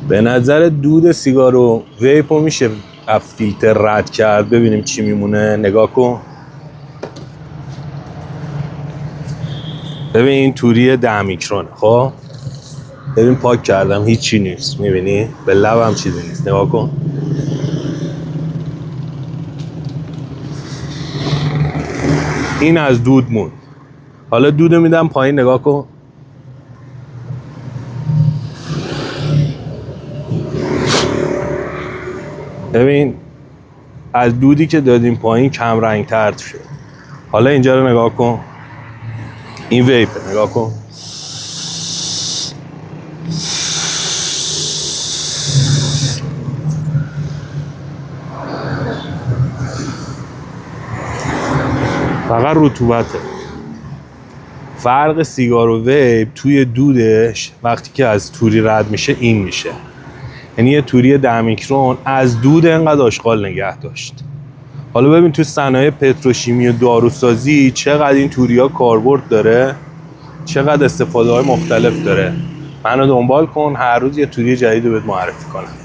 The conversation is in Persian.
به نظر دود سیگار و ویپو میشه از فیلتر رد کرد ببینیم چی میمونه؟ نگاه کن. ببین این توری 10 میکرونه. خب ببین پاک کردم هیچی نیست، میبینی؟ به لبم چیزی نیست. نگاه کن. این از دود موند. حالا دودو میدم پایین، نگاه کن. ببین از دودی که دادیم پایین کم رنگ تر شد. حالا اینجا رو نگاه کن. این ویپه، نگاه کن. فقط رطوبته. فرق سیگار و ویپ توی دودش وقتی که از توری رد میشه این میشه. یعنی یه توری 10 میکرون از دود اینقدر آشغال نگه داشت. حالا ببین تو صنایع پتروشیمی و داروسازی چقدر این توریا کاربرد داره، چقدر استفاده های مختلف داره. منو دنبال کن، هر روز یه توری جدید رو بهت معرفی کنم.